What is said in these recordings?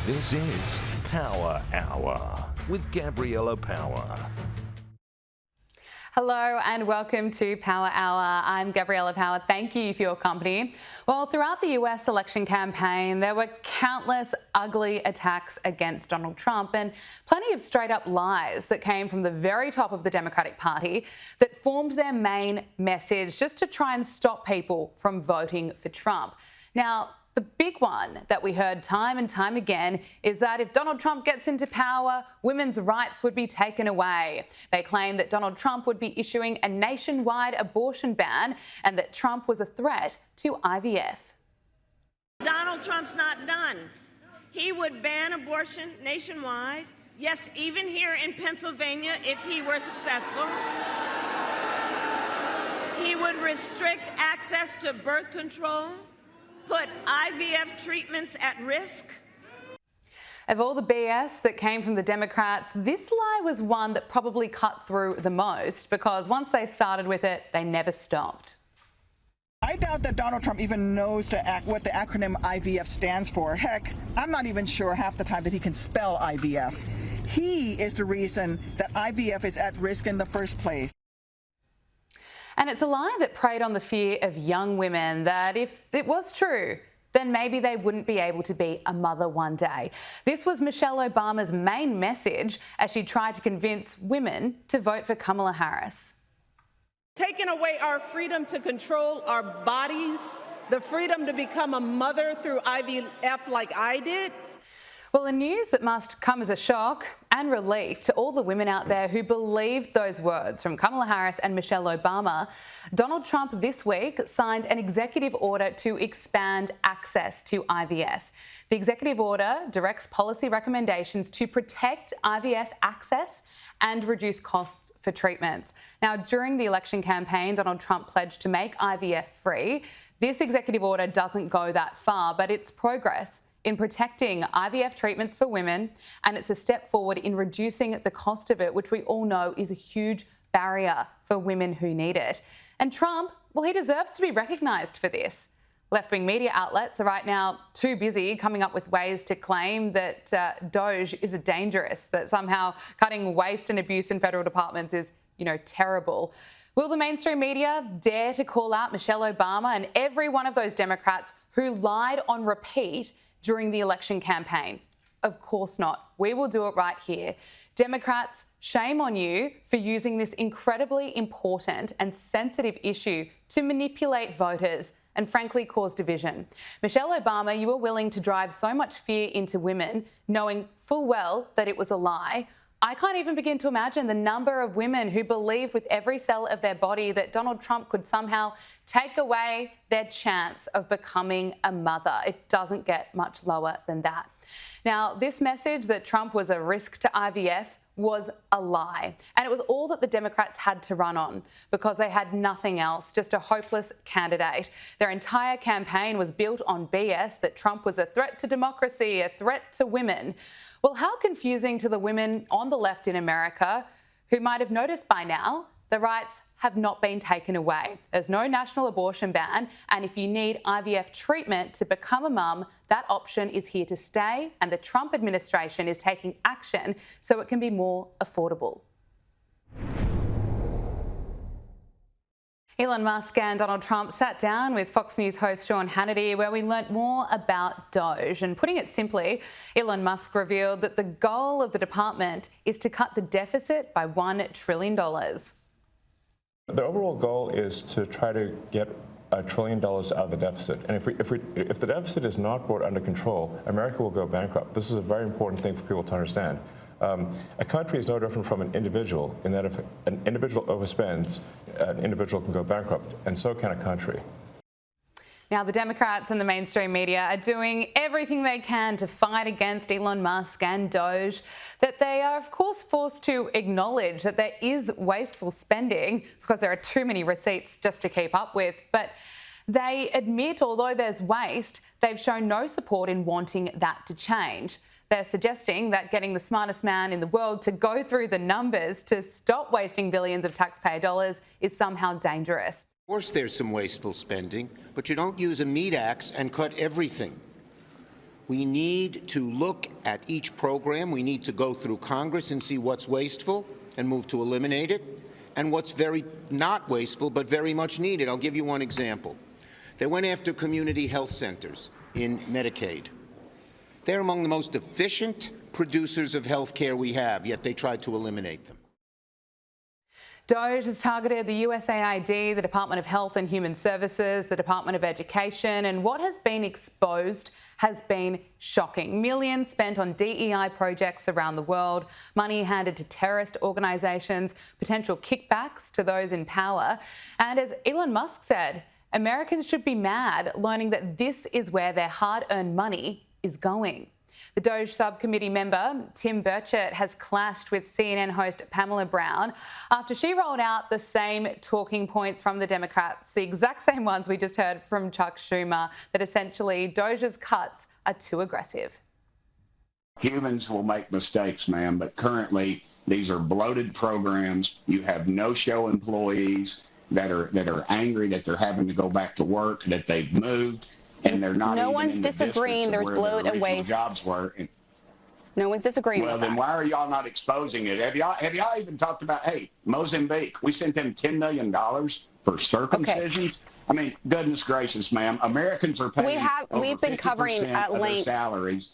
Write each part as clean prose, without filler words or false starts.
This is Power Hour with Gabriella Power. Hello and welcome to Power Hour. I'm Gabriella Power. Thank you for your company. Well, throughout the US election campaign, there were countless ugly attacks against Donald Trump and plenty of straight up lies that came from the very top of the Democratic Party that formed their main message just to try and stop people from voting for Trump. Now, the big one that we heard time and time again is that if Donald Trump gets into power, women's rights would be taken away. They claimed that Donald Trump would be issuing a nationwide abortion ban and that Trump was a threat to IVF. Donald Trump's not done. He would ban abortion nationwide. Yes, even here in Pennsylvania, if he were successful. He would restrict access to birth control, put IVF treatments at risk. Of all the BS that came from the Democrats, this lie was one that probably cut through the most because once they started with it, they never stopped. I doubt that Donald Trump even knows what the acronym IVF stands for. Heck, I'm not even sure half the time that he can spell IVF. He is the reason that IVF is at risk in the first place. And it's a lie that preyed on the fear of young women that if it was true, then maybe they wouldn't be able to be a mother one day. This was Michelle Obama's main message as she tried to convince women to vote for Kamala Harris. Taking away our freedom to control our bodies, the freedom to become a mother through IVF like I did. Well, in news that must come as a shock and relief to all the women out there who believed those words from Kamala Harris and Michelle Obama, Donald Trump this week signed an executive order to expand access to IVF. The executive order directs policy recommendations to protect IVF access and reduce costs for treatments. Now, during the election campaign, Donald Trump pledged to make IVF free. This executive order doesn't go that far, but it's progress in protecting IVF treatments for women, and it's a step forward in reducing the cost of it, which we all know is a huge barrier for women who need it. And Trump, well, he deserves to be recognised for this. Left-wing media outlets are right now too busy coming up with ways to claim that DOGE is dangerous, that somehow cutting waste and abuse in federal departments is, terrible. Will the mainstream media dare to call out Michelle Obama and every one of those Democrats who lied on repeat during the election campaign? Of course not. We will do it right here. Democrats, shame on you for using this incredibly important and sensitive issue to manipulate voters and frankly cause division. Michelle Obama, you were willing to drive so much fear into women, knowing full well that it was a lie. I can't even begin to imagine the number of women who believed with every cell of their body that Donald Trump could somehow take away their chance of becoming a mother. It doesn't get much lower than that. Now, this message that Trump was a risk to IVF was a lie. And it was all that the Democrats had to run on because they had nothing else, just a hopeless candidate. Their entire campaign was built on BS that Trump was a threat to democracy, a threat to women. Well, how confusing to the women on the left in America who might have noticed by now the rights have not been taken away. There's no national abortion ban, and if you need IVF treatment to become a mum, that option is here to stay, and the Trump administration is taking action so it can be more affordable. Elon Musk and Donald Trump sat down with Fox News host Sean Hannity, where we learnt more about DOGE. And putting it simply, Elon Musk revealed that the goal of the department is to cut the deficit by $1 trillion. The overall goal is to try to get $1 trillion out of the deficit. And if the deficit is not brought under control, America will go bankrupt. This is a very important thing for people to understand. A country is no different from an individual in that if an individual overspends, an individual can go bankrupt, and so can a country. Now, the Democrats and the mainstream media are doing everything they can to fight against Elon Musk and DOGE, that they are, of course, forced to acknowledge that there is wasteful spending because there are too many receipts just to keep up with. But they admit, although there's waste, they've shown no support in wanting that to change. They're suggesting that getting the smartest man in the world to go through the numbers to stop wasting billions of taxpayer dollars is somehow dangerous. Of course there's some wasteful spending, but you don't use a meat axe and cut everything. We need to look at each program. We need to go through Congress and see what's wasteful and move to eliminate it, and what's very not wasteful but very much needed. I'll give you one example. They went after community health centers in Medicaid. They're among the most efficient producers of health care we have, yet they tried to eliminate them. DOGE has targeted the USAID, the Department of Health and Human Services, the Department of Education, and what has been exposed has been shocking. Millions spent on DEI projects around the world, money handed to terrorist organisations, potential kickbacks to those in power. And as Elon Musk said, Americans should be mad learning that this is where their hard-earned money is going. The DOGE subcommittee member, Tim Burchett, has clashed with CNN host Pamela Brown after she rolled out the same talking points from the Democrats, the exact same ones we just heard from Chuck Schumer, that essentially DOGE's cuts are too aggressive. Humans will make mistakes, ma'am, but currently these are bloated programs. You have no-show employees that are angry that they're having to go back to work, that they've moved. And they're not. No one's disagreeing. There's bloat and waste. Jobs were. No one's disagreeing. Well, then why are y'all not exposing it? Have y'all even talked about? Hey, Mozambique, we sent them $10 million for circumcisions. Okay. I mean, goodness gracious, ma'am, Americans are paying. We've been covering at length salaries.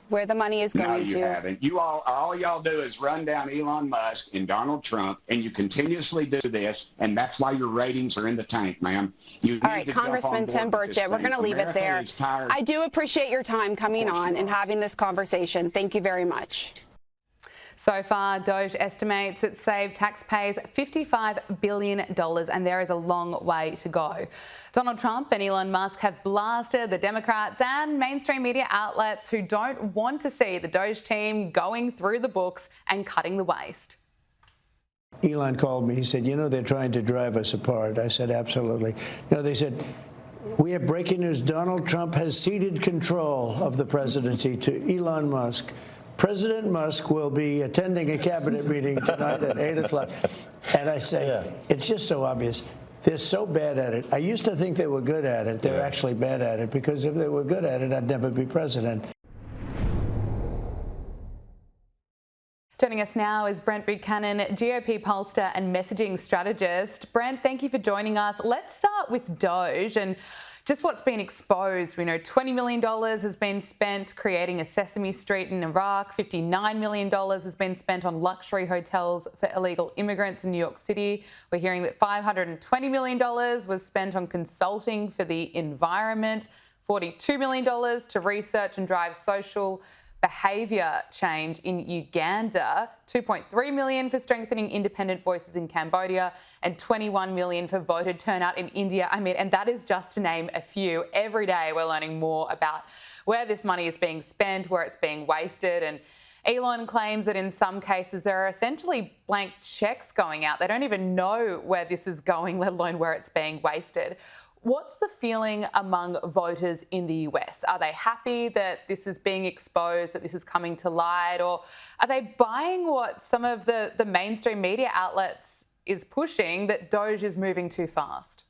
Where the money is going to. No, you haven't. All y'all do is run down Elon Musk and Donald Trump, and you continuously do this, and that's why your ratings are in the tank, ma'am. All right, Congressman Tim Burchett, we're going to leave it there. I do appreciate your time coming on and having this conversation. Thank you very much. So far, DOGE estimates it saved taxpayers $55 billion, and there is a long way to go. Donald Trump and Elon Musk have blasted the Democrats and mainstream media outlets who don't want to see the DOGE team going through the books and cutting the waste. Elon called me. He said, you know, they're trying to drive us apart. I said, absolutely. No, they said, we have breaking news. Donald Trump has ceded control of the presidency to Elon Musk. President Musk will be attending a cabinet meeting tonight at 8 o'clock. And I say, it's just so obvious. They're so bad at it. I used to think they were good at it. They're actually bad at it, because if they were good at it, I'd never be president. Joining us now is Brent Buchanan, GOP pollster and messaging strategist. Brent, thank you for joining us. Let's start with DOGE and just what's been exposed. We know $20 million has been spent creating a Sesame Street in Iraq. $59 million has been spent on luxury hotels for illegal immigrants in New York City. We're hearing that $520 million was spent on consulting for the environment, $42 million to research and drive social behaviour change in Uganda, $2.3 million for strengthening independent voices in Cambodia, and $21 million for voter turnout in India. I mean, and that is just to name a few. Every day we're learning more about where this money is being spent, where it's being wasted, and Elon claims that in some cases there are essentially blank cheques going out. They don't even know where this is going, let alone where it's being wasted. What's the feeling among voters in the US? Are they happy that this is being exposed, that this is coming to light, or are they buying what some of the mainstream media outlets is pushing, that DOGE is moving too fast?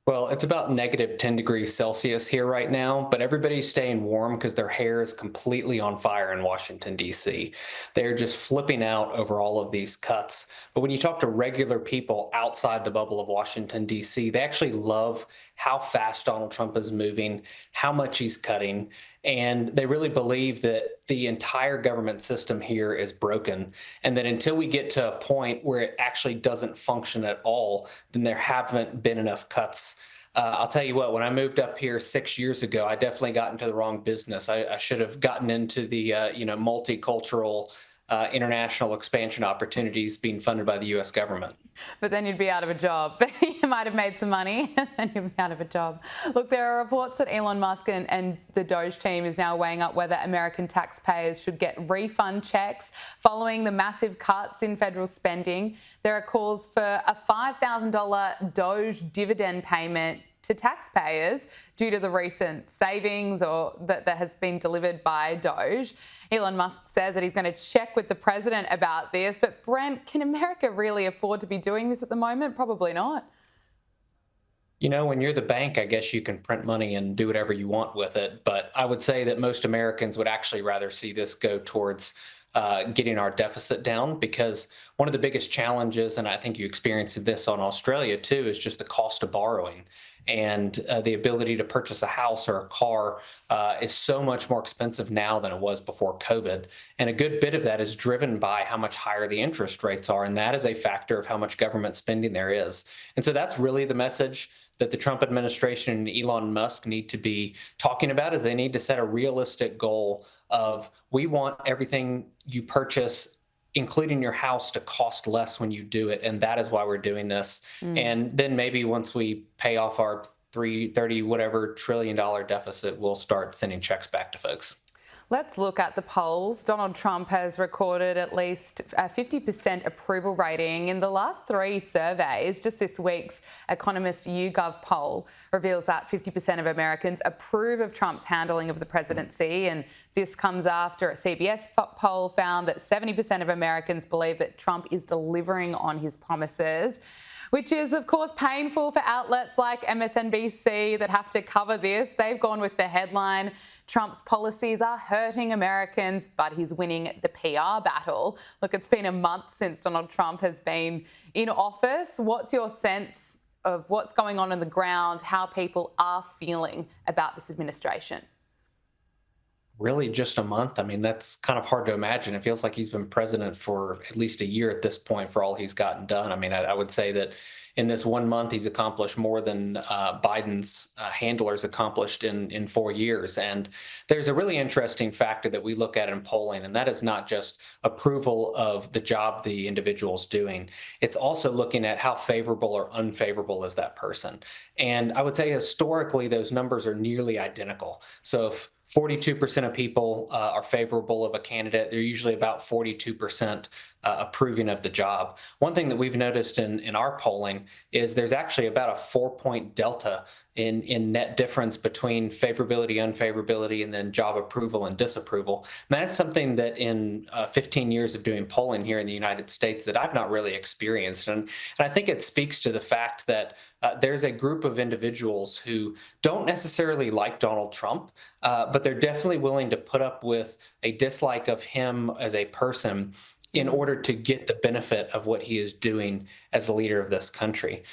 Well, it's about negative 10 degrees Celsius here right now, but everybody's staying warm because their hair is completely on fire in Washington, D.C. They're just flipping out over all of these cuts. But when you talk to regular people outside the bubble of Washington, D.C., they actually love how fast Donald Trump is moving, how much he's cutting, and they really believe that the entire government system here is broken, and that until we get to a point where it actually doesn't function at all, then there haven't been enough cuts. I'll tell you what, when I moved up here 6 years ago, I definitely got into the wrong business. I should have gotten into the multicultural international expansion opportunities being funded by the U.S. government. But then you'd be out of a job. You might have made some money and then you'd be out of a job. Look, there are reports that Elon Musk and the DOGE team is now weighing up whether American taxpayers should get refund checks following the massive cuts in federal spending. There are calls for a $5,000 DOGE dividend payment to taxpayers due to the recent savings or that has been delivered by DOGE. Elon Musk says that he's going to check with the president about this. But Brent, can America really afford to be doing this at the moment? Probably not. You know, when you're the bank, I guess you can print money and do whatever you want with it. But I would say that most Americans would actually rather see this go towards getting our deficit down, because one of the biggest challenges, and I think you experienced this on Australia too, is just the cost of borrowing. And the ability to purchase a house or a car is so much more expensive now than it was before COVID. And a good bit of that is driven by how much higher the interest rates are. And that is a factor of how much government spending there is. And so that's really the message that the Trump administration and Elon Musk need to be talking about, is they need to set a realistic goal of, we want everything you purchase, including your house, to cost less when you do it. And that is why we're doing this. And then maybe once we pay off our $30 whatever trillion deficit, we'll start sending checks back to folks. Let's look at the polls. Donald Trump has recorded at least a 50% approval rating in the last 3 surveys. Just this week's Economist YouGov poll reveals that 50% of Americans approve of Trump's handling of the presidency. And this comes after a CBS poll found that 70% of Americans believe that Trump is delivering on his promises, which is, of course, painful for outlets like MSNBC that have to cover this. They've gone with the headline, Trump's policies are hurting Americans, but he's winning the PR battle. Look, it's been a month since Donald Trump has been in office. What's your sense of what's going on the ground, how people are feeling about this administration? Really just a month? I mean, that's kind of hard to imagine. It feels like he's been president for at least a year at this point for all he's gotten done. I mean, I would say that in this 1 month, he's accomplished more than Biden's handlers accomplished in 4 years. And there's a really interesting factor that we look at in polling, and that is not just approval of the job the individual's doing. It's also looking at how favorable or unfavorable is that person. And I would say historically, those numbers are nearly identical. So if 42% of people are favorable of a candidate, they're usually about 42% approving of the job. One thing that we've noticed in our polling is there's actually about a 4-point delta in net difference between favorability, unfavorability, and then job approval and disapproval. And that's something that in 15 years of doing polling here in the United States that I've not really experienced. And I think it speaks to the fact that there's a group of individuals who don't necessarily like Donald Trump, but they're definitely willing to put up with a dislike of him as a person in order to get the benefit of what he is doing as the leader of this country.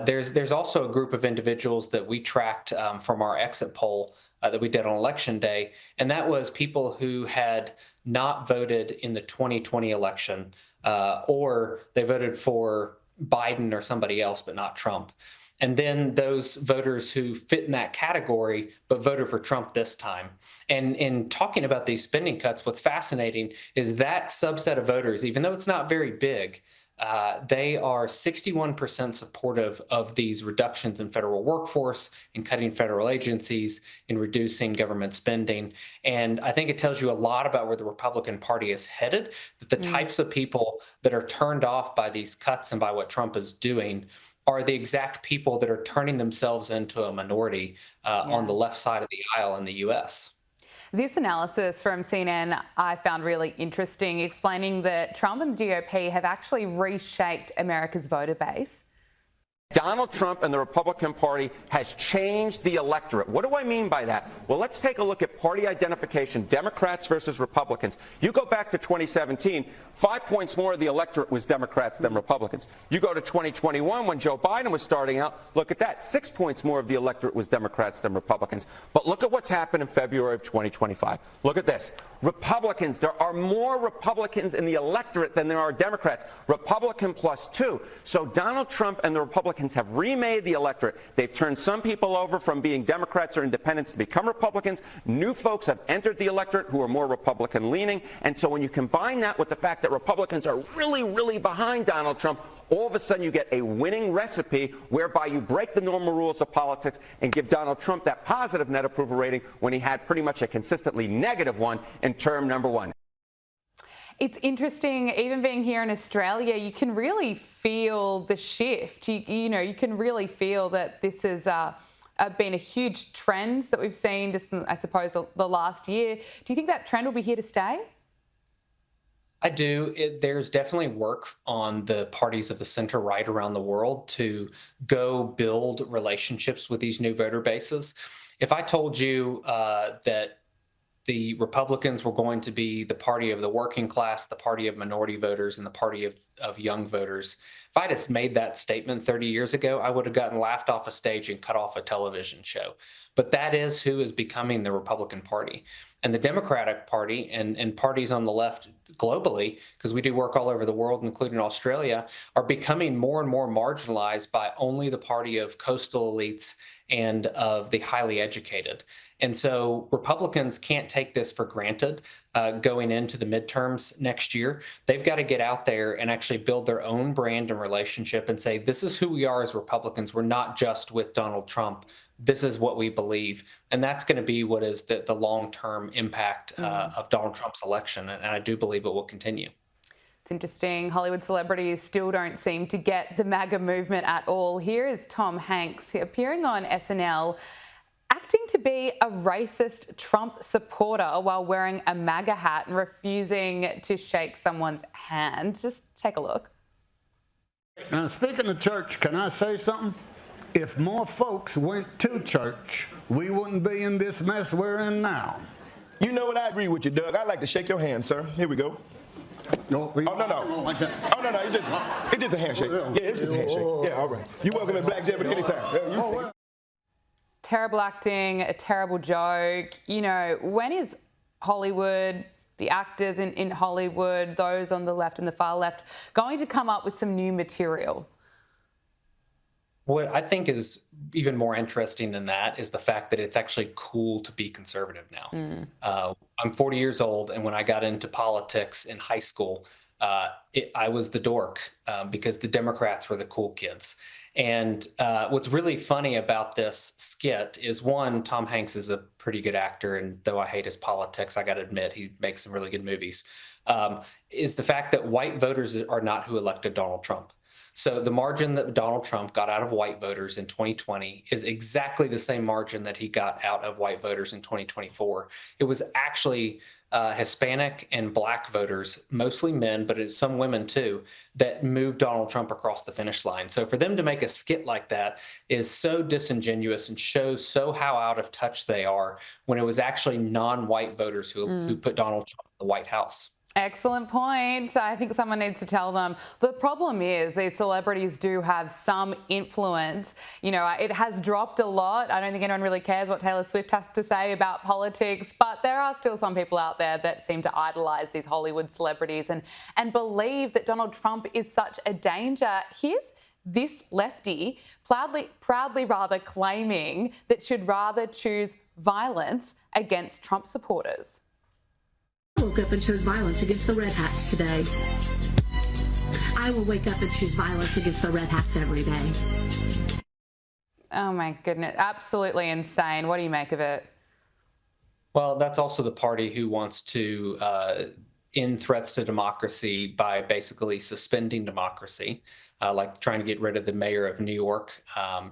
There's also a group of individuals that we tracked from our exit poll that we did on election day, and that was people who had not voted in the 2020 election, or they voted for Biden or somebody else, but not Trump. And then those voters who fit in that category but voted for Trump this time. And in talking about these spending cuts, what's fascinating is that subset of voters, even though it's not very big, they are 61% supportive of these reductions in federal workforce, in cutting federal agencies, in reducing government spending. And I think it tells you a lot about where the Republican Party is headed, that the types of people that are turned off by these cuts and by what Trump is doing are the exact people that are turning themselves into a minority on the left side of the aisle in the U.S. This analysis from CNN I found really interesting, explaining that Trump and the GOP have actually reshaped America's voter base. Donald Trump and the Republican Party has changed the electorate. What do I mean by that? Well, let's take a look at party identification, Democrats versus Republicans. You go back to 2017, 5 points more of the electorate was Democrats than Republicans. You go to 2021 when Joe Biden was starting out, look at that, 6 points more of the electorate was Democrats than Republicans. But look at what's happened in February of 2025. Look at this. Republicans, there are more Republicans in the electorate than there are Democrats. Republican +2. So Donald Trump and the Republicans have remade the electorate. They've turned some people over from being Democrats or independents to become Republicans. New folks have entered the electorate who are more Republican leaning. And so when you combine that with the fact that Republicans are really, really behind Donald Trump, all of a sudden you get a winning recipe whereby you break the normal rules of politics and give Donald Trump that positive net approval rating when he had pretty much a consistently negative one in term number 1. It's interesting, even being here in Australia, you can really feel the shift. You can really feel that this has been a huge trend that we've seen just, I suppose, the last year. Do you think that trend will be here to stay? I do. There's definitely work on the parties of the center right around the world to go build relationships with these new voter bases. If I told you that the Republicans were going to be the party of the working class, the party of minority voters, and the party of young voters, if I just made that statement 30 years ago, I would have gotten laughed off a stage and cut off a television show. But that is who is becoming the Republican Party. And the Democratic Party and parties on the left globally, because we do work all over the world, including Australia, are becoming more and more marginalized by only the party of coastal elites and of the highly educated. And so Republicans can't take this for granted going into the midterms next year. They've got to get out there and actually build their own brand and relationship and say, this is who we are as Republicans. We're not just with Donald Trump. This is what we believe. And that's going to be what is the long-term impact of Donald Trump's election. And I do believe it will continue. It's interesting. Hollywood celebrities still don't seem to get the MAGA movement at all. Here is Tom Hanks appearing on SNL, acting to be a racist Trump supporter while wearing a MAGA hat and refusing to shake someone's hand. Just take a look. Now, speaking of church, can I say something? If more folks went to church, we wouldn't be in this mess we're in now. You know what? I agree with you, Doug. I'd like to shake your hand, sir. Here we go. No, oh, no. Like that. Oh, no. It's just a handshake. Yeah, it's just a handshake. Yeah, all right. You're welcome at Black Jeopardy anytime. Terrible acting, a terrible joke. You know, when is Hollywood, the actors in Hollywood, those on the left and the far left, going to come up with some new material? What I think is even more interesting than that is the fact that it's actually cool to be conservative now. I'm 40 years old, and when I got into politics in high school, I was the dork because the Democrats were the cool kids. And what's really funny about this skit is, one, Tom Hanks is a pretty good actor, and though I hate his politics, I got to admit he makes some really good movies, is the fact that white voters are not who elected Donald Trump. So the margin that Donald Trump got out of white voters in 2020 is exactly the same margin that he got out of white voters in 2024. It was actually Hispanic and black voters, mostly men, but it's some women too, that moved Donald Trump across the finish line. So for them to make a skit like that is so disingenuous and shows so how out of touch they are when it was actually non-white voters who put Donald Trump in the White House. Excellent point. I think someone needs to tell them. The problem is these celebrities do have some influence. You know, it has dropped a lot. I don't think anyone really cares what Taylor Swift has to say about politics, but there are still some people out there that seem to idolize these Hollywood celebrities and believe that Donald Trump is such a danger. Here's this lefty proudly claiming that should rather choose violence against Trump supporters. I woke up and chose violence against the Red Hats today. I will wake up and choose violence against the Red Hats every day. Oh my goodness, absolutely insane. What do you make of it? Well, that's also the party who wants to end threats to democracy by basically suspending democracy, like trying to get rid of the mayor of New York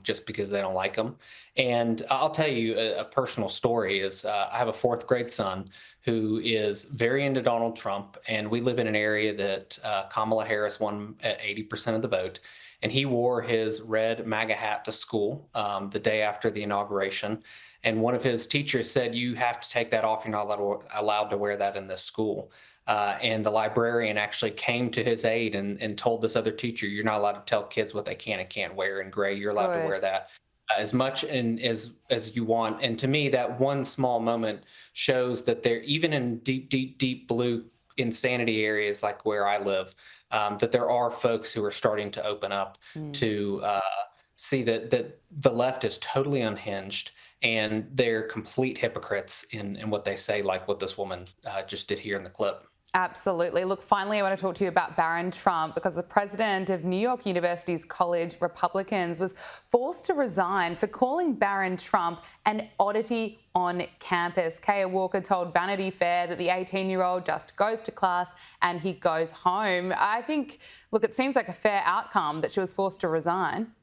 just because they don't like him. And I'll tell you a personal story is I have a 4th grade son who is very into Donald Trump, and we live in an area that Kamala Harris won at 80% of the vote. And he wore his red MAGA hat to school the day after the inauguration. And one of his teachers said, "You have to take that off. You're not allowed to wear that in this school." And the librarian actually came to his aid and told this other teacher, "You're not allowed to tell kids what they can and can't wear in gray. You're allowed to wear that as much as you want." And to me, that one small moment shows that they're even in deep blue insanity areas like where I live, that there are folks who are starting to open up to see that the left is totally unhinged and they're complete hypocrites in what they say, like what this woman just did here in the clip. Absolutely. Look, finally, I want to talk to you about Barron Trump, because the president of New York University's college Republicans was forced to resign for calling Barron Trump an oddity on campus. Kaya Walker told Vanity Fair that the 18-year-old just goes to class and he goes home. I think, look, it seems like a fair outcome that she was forced to resign.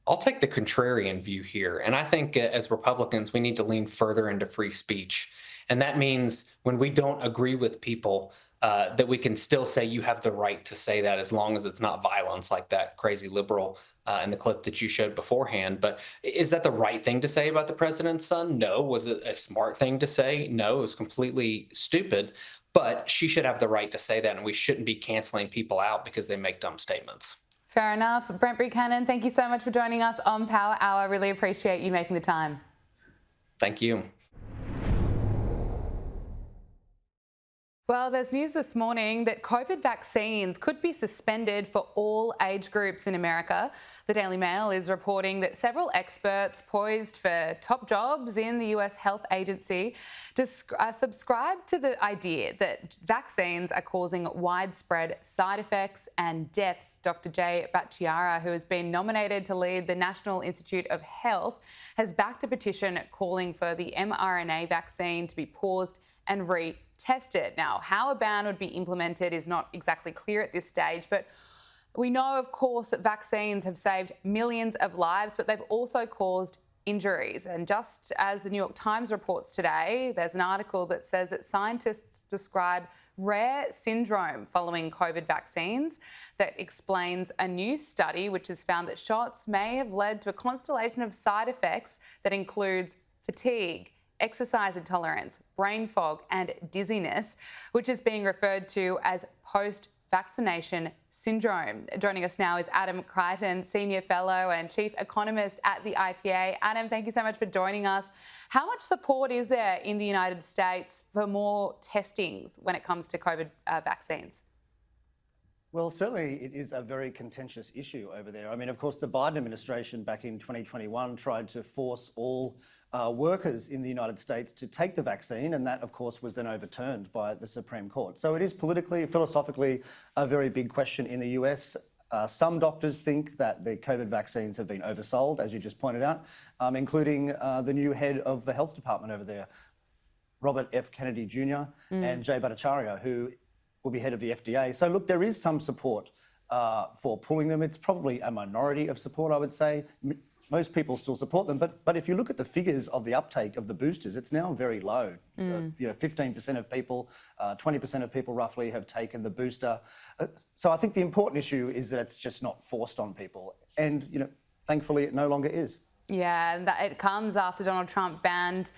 I'll take the contrarian view here. And I think as Republicans, we need to lean further into free speech. And that means when we don't agree with people, that we can still say you have the right to say that as long as it's not violence like that crazy liberal in the clip that you showed beforehand. But is that the right thing to say about the president's son? No. Was it a smart thing to say? No, it was completely stupid. But she should have the right to say that, and we shouldn't be canceling people out because they make dumb statements. Fair enough. Brent Buchanan, thank you so much for joining us on Power Hour. Really appreciate you making the time. Thank you. Well, there's news this morning that COVID vaccines could be suspended for all age groups in America. The Daily Mail is reporting that several experts poised for top jobs in the US Health Agency subscribe to the idea that vaccines are causing widespread side effects and deaths. Dr. Jay Bhattacharya, who has been nominated to lead the National Institute of Health, has backed a petition calling for the mRNA vaccine to be paused and retested. Now, how a ban would be implemented is not exactly clear at this stage, but we know, of course, that vaccines have saved millions of lives, but they've also caused injuries. And just as the New York Times reports today, there's an article that says that scientists describe rare syndrome following COVID vaccines that explains a new study which has found that shots may have led to a constellation of side effects that includes fatigue, exercise intolerance, brain fog and dizziness, which is being referred to as post-vaccination syndrome. Joining us now is Adam Crichton, Senior Fellow and Chief Economist at the IPA. Adam, thank you so much for joining us. How much support is there in the United States for more testings when it comes to COVID vaccines? Well, certainly it is a very contentious issue over there. I mean, of course, the Biden administration back in 2021 tried to force all workers in the United States to take the vaccine, and that, of course, was then overturned by the Supreme Court. So it is politically, philosophically, a very big question in the US. Some doctors think that the COVID vaccines have been oversold, as you just pointed out, including the new head of the health department over there, Robert F. Kennedy Jr. and Jay Bhattacharya, who will be head of the FDA. So look, there is some support for pulling them. It's probably a minority of support, I would say. Most people still support them, but if you look at the figures of the uptake of the boosters, it's now very low. 15% of people, 20% of people roughly have taken the booster. So I think the important issue is that it's just not forced on people. And, thankfully it no longer is. Yeah, and it comes after Donald Trump banned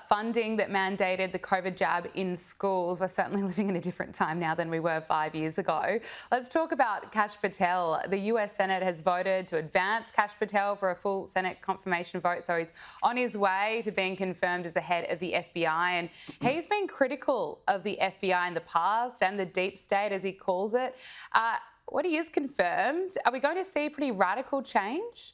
funding that mandated the COVID jab in schools. We're certainly living in a different time now than we were 5 years ago. Let's talk about Kash Patel. The US Senate has voted to advance Kash Patel for a full Senate confirmation vote. So he's on his way to being confirmed as the head of the FBI. And he's been critical of the FBI in the past and the deep state, as he calls it. When he is confirmed, are we going to see pretty radical change?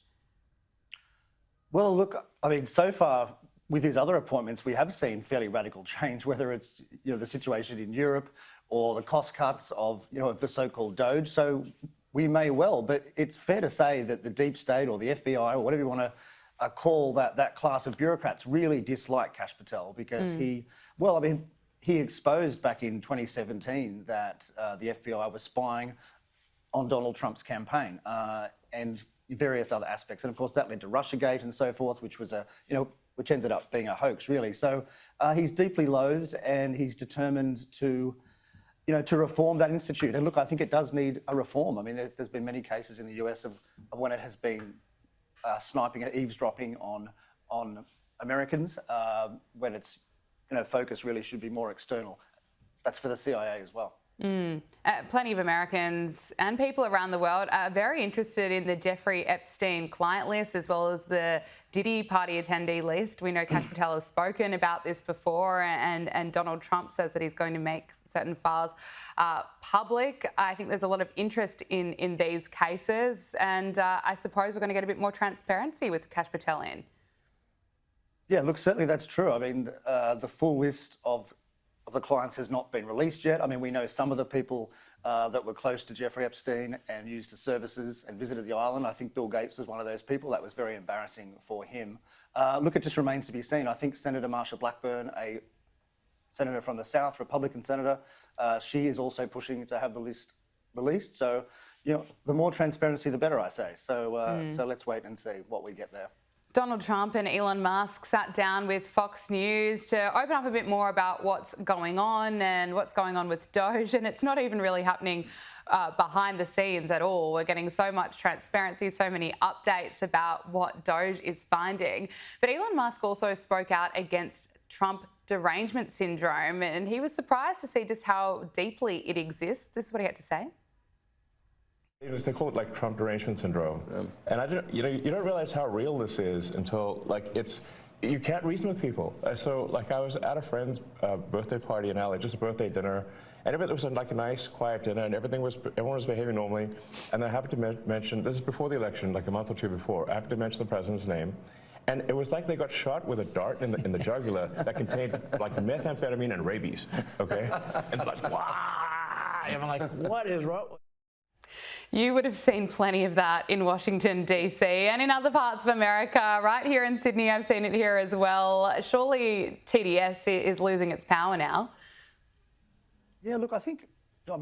Well, look, I mean, so far with his other appointments, we have seen fairly radical change, whether it's the situation in Europe or the cost cuts of of the so-called DOGE. So we may well, but it's fair to say that the deep state or the FBI or whatever you want to call that class of bureaucrats really dislike Kash Patel because he exposed back in 2017 that the FBI was spying on Donald Trump's campaign and various other aspects. And of course, that led to Russiagate and so forth, which was which ended up being a hoax, really. So he's deeply loathed and he's determined to reform that institute. And look, I think it does need a reform. I mean, there's been many cases in the US of when it has been sniping and eavesdropping on Americans, when its focus really should be more external. That's for the CIA as well. Plenty of Americans and people around the world are very interested in the Jeffrey Epstein client list as well as the Diddy party attendee list. We know Kash Patel has spoken about this before and Donald Trump says that he's going to make certain files public. I think there's a lot of interest in these cases and I suppose we're going to get a bit more transparency with Kash Patel in. Yeah, look, certainly that's true. I mean, the full list of the clients has not been released yet. I mean, we know some of the people that were close to Jeffrey Epstein and used the services and visited the island. I think Bill Gates was one of those people. That was very embarrassing for him. Look, it just remains to be seen. I think Senator Marsha Blackburn, a senator from the South, Republican senator, she is also pushing to have the list released. So, the more transparency, the better, I say. So, so let's wait and see what we get there. Donald Trump and Elon Musk sat down with Fox News to open up a bit more about what's going on and what's going on with DOGE. And it's not even really happening behind the scenes at all. We're getting so much transparency, so many updates about what DOGE is finding. But Elon Musk also spoke out against Trump derangement syndrome, and he was surprised to see just how deeply it exists. This is what he had to say. They call it like Trump derangement syndrome, and I don't, you don't realize how real this is until you can't reason with people. So I was at a friend's birthday party in LA, just a birthday dinner, and it was like a nice, quiet dinner, and everyone was behaving normally. And then I happened to mention, this is before the election, like a month or two before, I happened to mention the president's name. And it was like they got shot with a dart in the jugular that contained like methamphetamine and rabies, okay? And they're like, wow! And I'm like, what is wrong? You would have seen plenty of that in Washington, D.C. and in other parts of America. Right here in Sydney, I've seen it here as well. Surely TDS is losing its power now. Yeah, look, I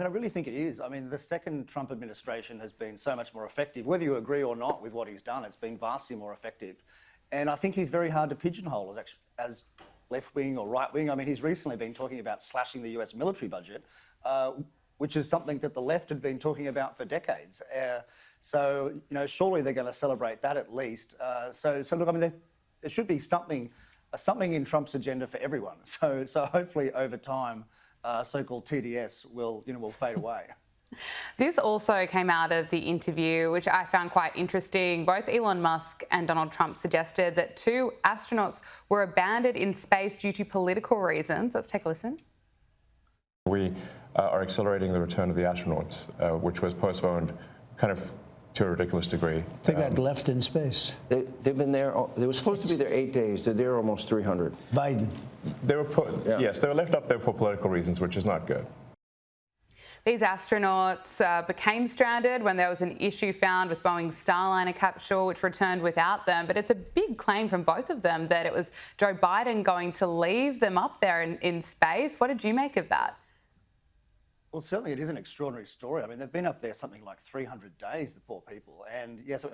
really think it is. I mean, the second Trump administration has been so much more effective. Whether you agree or not with what he's done, it's been vastly more effective. And I think he's very hard to pigeonhole as left-wing or right-wing. I mean, he's recently been talking about slashing the US military budget, which is something that the left had been talking about for decades. So, surely they're going to celebrate that at least. So look, I mean, there should be something in Trump's agenda for everyone. So hopefully over time, so-called TDS will fade away. This also came out of the interview, which I found quite interesting. Both Elon Musk and Donald Trump suggested that 2 astronauts were abandoned in space due to political reasons. Let's take a listen. We are accelerating the return of the astronauts, which was postponed kind of to a ridiculous degree. They got left in space. They've been there. They were supposed to be there 8 days. They're there almost 300. Biden. They were yes, they were left up there for political reasons, which is not good. These astronauts became stranded when there was an issue found with Boeing's Starliner capsule, which returned without them. But it's a big claim from both of them that it was Joe Biden going to leave them up there in space. What did you make of that? Well, certainly it is an extraordinary story. I mean, they've been up there something like 300 days, the poor people. And yes,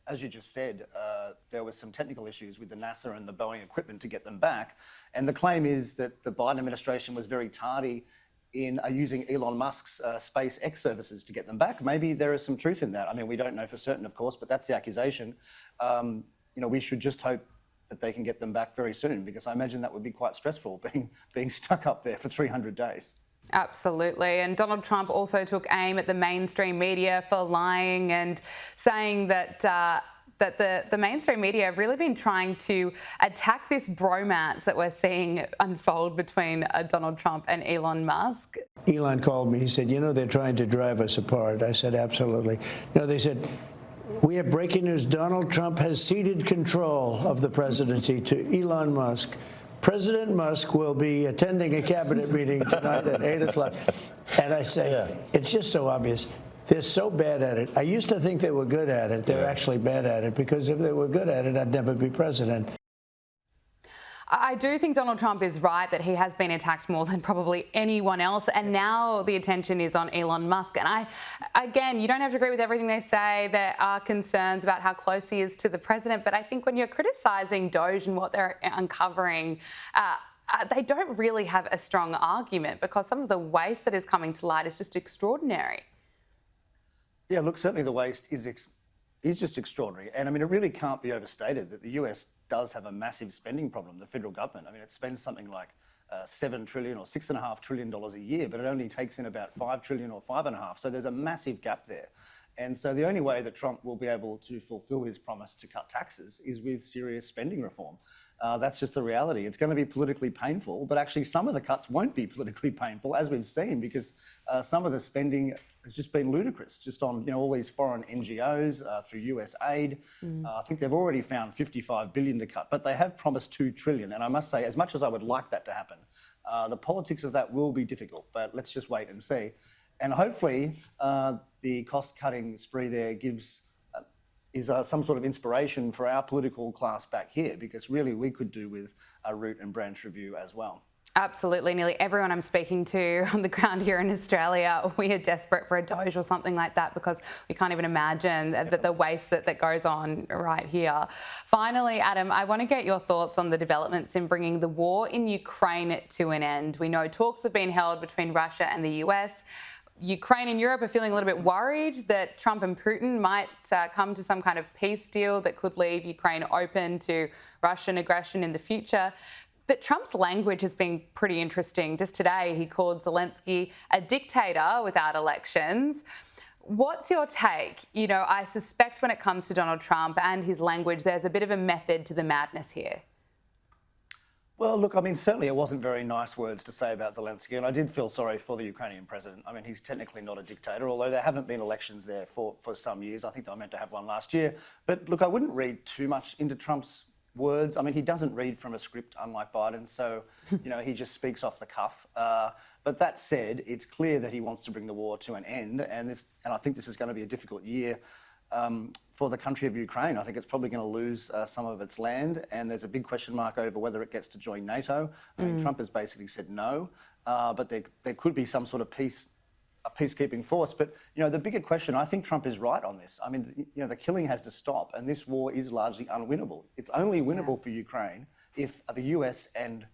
as you just said, there were some technical issues with the NASA and the Boeing equipment to get them back. And the claim is that the Biden administration was very tardy in using Elon Musk's SpaceX services to get them back. Maybe there is some truth in that. I mean, we don't know for certain, of course, but that's the accusation. We should just hope that they can get them back very soon, because I imagine that would be quite stressful, being stuck up there for 300 days. Absolutely. And Donald Trump also took aim at the mainstream media for lying and saying that the mainstream media have really been trying to attack this bromance that we're seeing unfold between Donald Trump and Elon Musk. Elon called me. He said, they're trying to drive us apart. I said, absolutely. They said, we have breaking news. Donald Trump has ceded control of the presidency to Elon Musk. President Musk will be attending a cabinet meeting tonight at 8 o'clock. And I say, It's just so obvious. They're so bad at it. I used to think they were good at it. They're actually bad at it, because if they were good at it, I'd never be president. I do think Donald Trump is right that he has been attacked more than probably anyone else, and now the attention is on Elon Musk. And again, you don't have to agree with everything they say. There are concerns about how close he is to the president, but I think when you're criticising DOGE and what they're uncovering, they don't really have a strong argument, because some of the waste that is coming to light is just extraordinary. Yeah, look, certainly the waste is just extraordinary. And I mean, it really can't be overstated that the US does have a massive spending problem, the federal government. I mean, it spends something like $7 trillion or $6.5 trillion a year, but it only takes in about $5 trillion or $5.5. So there's a massive gap there. And so the only way that Trump will be able to fulfill his promise to cut taxes is with serious spending reform. That's just the reality. It's going to be politically painful, but actually some of the cuts won't be politically painful, as we've seen, because some of the spending has just been ludicrous, just on all these foreign NGOs through US aid. I think they've already found $55 billion to cut, but they have promised $2 trillion. And I must say, as much as I would like that to happen, the politics of that will be difficult, but let's just wait and see. And hopefully the cost-cutting spree there is some sort of inspiration for our political class back here, because really we could do with a root and branch review as well. Absolutely. Nearly everyone I'm speaking to on the ground here in Australia, we are desperate for a DOGE or something like that because we can't even imagine the waste that goes on right here. Finally, Adam, I want to get your thoughts on the developments in bringing the war in Ukraine to an end. We know talks have been held between Russia and the US. Ukraine and Europe are feeling a little bit worried that Trump and Putin might come to some kind of peace deal that could leave Ukraine open to Russian aggression in the future. But Trump's language has been pretty interesting. Just today, he called Zelensky a dictator without elections. What's your take? You know, I suspect when it comes to Donald Trump and his language, there's a bit of a method to the madness here. Well, look, I mean, certainly it wasn't very nice words to say about Zelensky, and I did feel sorry for the Ukrainian president. I mean, he's technically not a dictator, although there haven't been elections there for some years. I think they were meant to have one last year. But look, I wouldn't read too much into Trump's words. I mean, he doesn't read from a script, unlike Biden, so, you know, he just speaks off the cuff. But that said, it's clear that he wants to bring the war to an end, and I think this is going to be a difficult year for the country of Ukraine. I think it's probably going to lose some of its land, and there's a big question mark over whether it gets to join NATO. I mean, Trump has basically said no, but there could be some sort of peacekeeping force. But, you know, the bigger question, I think Trump is right on this. I mean, you know, the killing has to stop, and this war is largely unwinnable. It's only winnable for Ukraine if the US and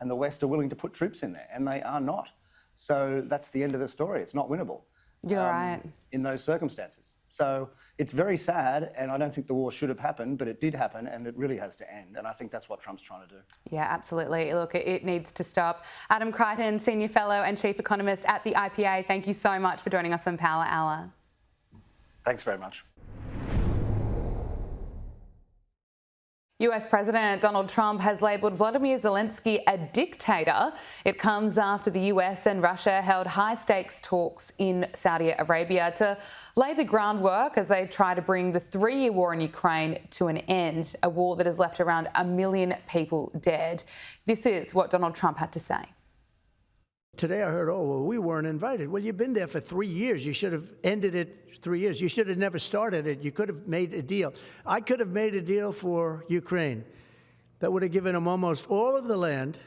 the West are willing to put troops in there, and they are not. So that's the end of the story. It's not winnable. You're right. In those circumstances. So it's very sad, and I don't think the war should have happened, but it did happen, and it really has to end. And I think that's what Trump's trying to do. Yeah, absolutely. Look, it needs to stop. Adam Crichton, Senior Fellow and Chief Economist at the IPA, thank you so much for joining us on Power Hour. Thanks very much. US President Donald Trump has labelled Volodymyr Zelensky a dictator. It comes after the US and Russia held high-stakes talks in Saudi Arabia to lay the groundwork as they try to bring the three-year war in Ukraine to an end, a war that has left around 1 million people dead. This is what Donald Trump had to say. Today I heard, oh, well, we weren't invited. Well, you've been there for 3 years. You should have ended it 3 years. You should have never started it. You could have made a deal. I could have made a deal for Ukraine that would have given them almost all of the land,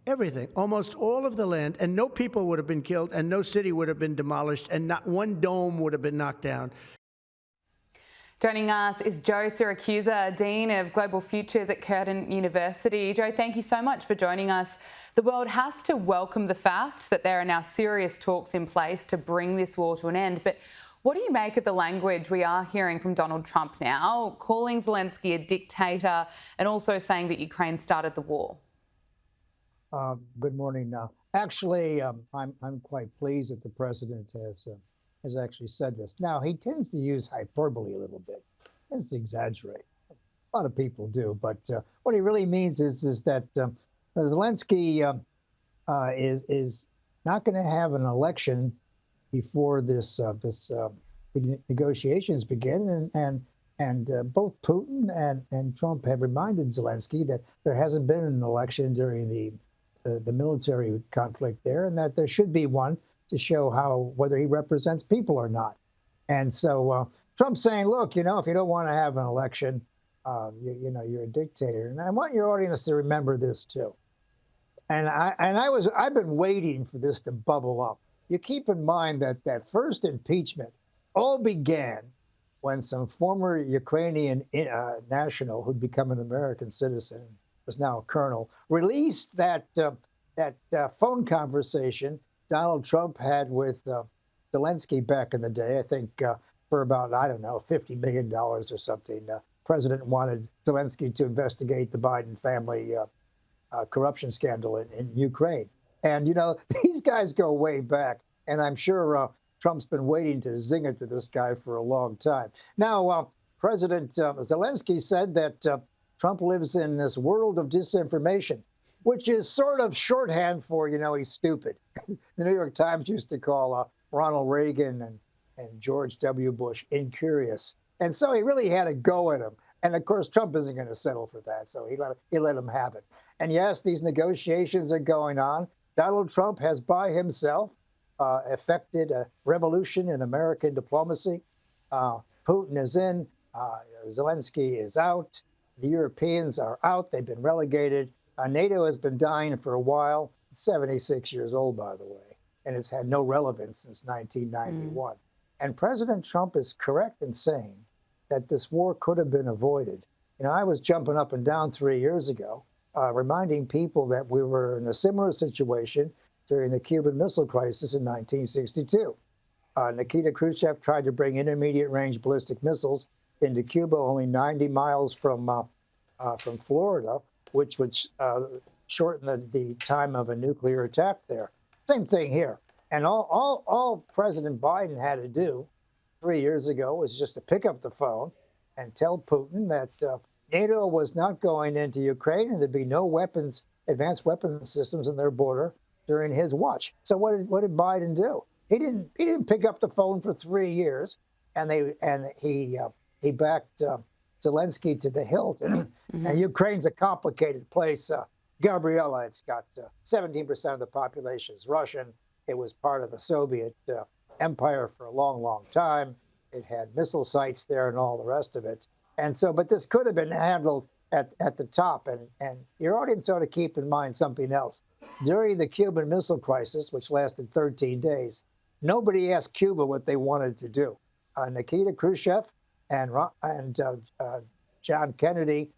everything, almost all of the land, and no people would have been killed, and no city would have been demolished, and not one dome would have been knocked down. Joining us is Joe Siracusa, Dean of Global Futures at Curtin University. Joe, thank you so much for joining us. The world has to welcome the fact that there are now serious talks in place to bring this war to an end. But what do you make of the language we are hearing from Donald Trump now, calling Zelensky a dictator and also saying that Ukraine started the war? Good morning. Actually, I'm quite pleased that the president has actually said this. Now, he tends to use hyperbole a little bit, tends to exaggerate. A lot of people do, but what he really means is that Zelensky is not going to have an election before this negotiations begin, and both Putin and Trump have reminded Zelensky that there hasn't been an election during the military conflict there, and that there should be one to show whether he represents people or not. And so Trump's saying, look, you know, if you don't want to have an election, you know, you're a dictator. And I want your audience to remember this too. And I've been waiting for this to bubble up. You keep in mind that that first impeachment all began when some former Ukrainian national who'd become an American citizen, was now a colonel, released that phone conversation Donald Trump had with Zelensky back in the day, I think for about, I don't know, $50 million or something. President wanted Zelensky to investigate the Biden family corruption scandal in Ukraine. And, you know, these guys go way back. And I'm sure Trump's been waiting to zing it to this guy for a long time. Now, President Zelensky said that Trump lives in this world of disinformation, which is sort of shorthand for, you know, he's stupid. The New York Times used to call Ronald Reagan and George W. Bush incurious. And so he really had a go at him. And of course, Trump isn't going to settle for that. So he let him have it. And yes, these negotiations are going on. Donald Trump has by himself effected a revolution in American diplomacy. Putin is in, Zelensky is out. The Europeans are out. They've been relegated. NATO has been dying for a while. It's 76 years old, by the way, and it's had no relevance since 1991. And President Trump is correct in saying that this war could have been avoided. You know, I was jumping up and down 3 years ago, reminding people that we were in a similar situation during the Cuban Missile Crisis in 1962. Nikita Khrushchev tried to bring intermediate-range ballistic missiles into Cuba, only 90 miles from Florida, which would shorten the time of a nuclear attack there. Same thing here. And all President Biden had to do 3 years ago was just to pick up the phone and tell Putin that NATO was not going into Ukraine and there'd be no weapons, advanced weapons systems in their border during his watch. So what did Biden do? He didn't pick up the phone for 3 years, and he backed Zelensky to the hilt. And Ukraine's a complicated place. Gabriella, it's got 17% of the population is Russian. It was part of the Soviet empire for a long, long time. It had missile sites there and all the rest of it. And so, but this could have been handled at the top. And your audience ought to keep in mind something else. During the Cuban Missile Crisis, which lasted 13 days, nobody asked Cuba what they wanted to do. Nikita Khrushchev and John Kennedy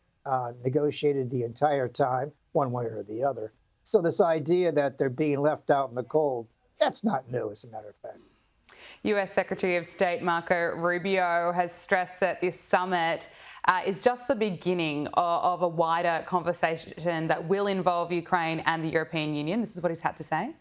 negotiated the entire time, one way or the other. So this idea that they're being left out in the cold, that's not new, as a matter of fact. US Secretary of State Marco Rubio has stressed that this summit is just the beginning of a wider conversation that will involve Ukraine and the European Union. This is what he's had to say.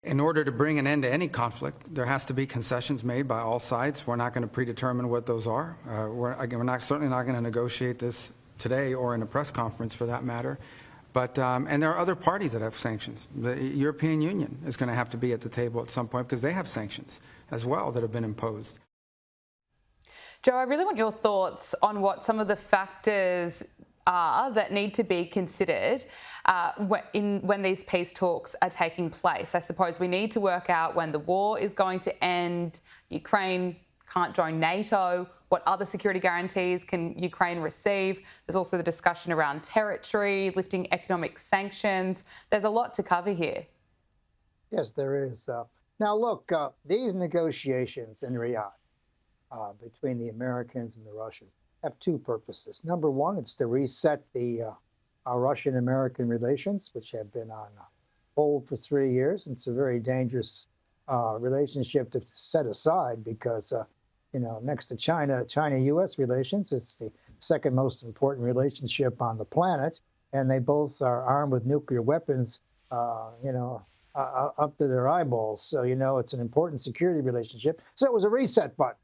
In order to bring an end to any conflict, there has to be concessions made by all sides. We're not going to predetermine what those are. We're certainly not going to negotiate this today or in a press conference for that matter. But, and there are other parties that have sanctions. The European Union is going to have to be at the table at some point because they have sanctions as well that have been imposed. Joe, I really want your thoughts on what some of the factors are that need to be considered when these peace talks are taking place. I suppose we need to work out when the war is going to end. Ukraine can't join NATO. What other security guarantees can Ukraine receive? There's also the discussion around territory, lifting economic sanctions. There's a lot to cover here. Yes, there is. Now, look, these negotiations in Riyadh between the Americans and the Russians have two purposes. Number one, it's to reset our Russian-American relations, which have been on hold for 3 years. And it's a very dangerous relationship to set aside because next to China-U.S. relations, it's the second most important relationship on the planet, and they both are armed with nuclear weapons, up to their eyeballs. So, it's an important security relationship. So it was a reset button.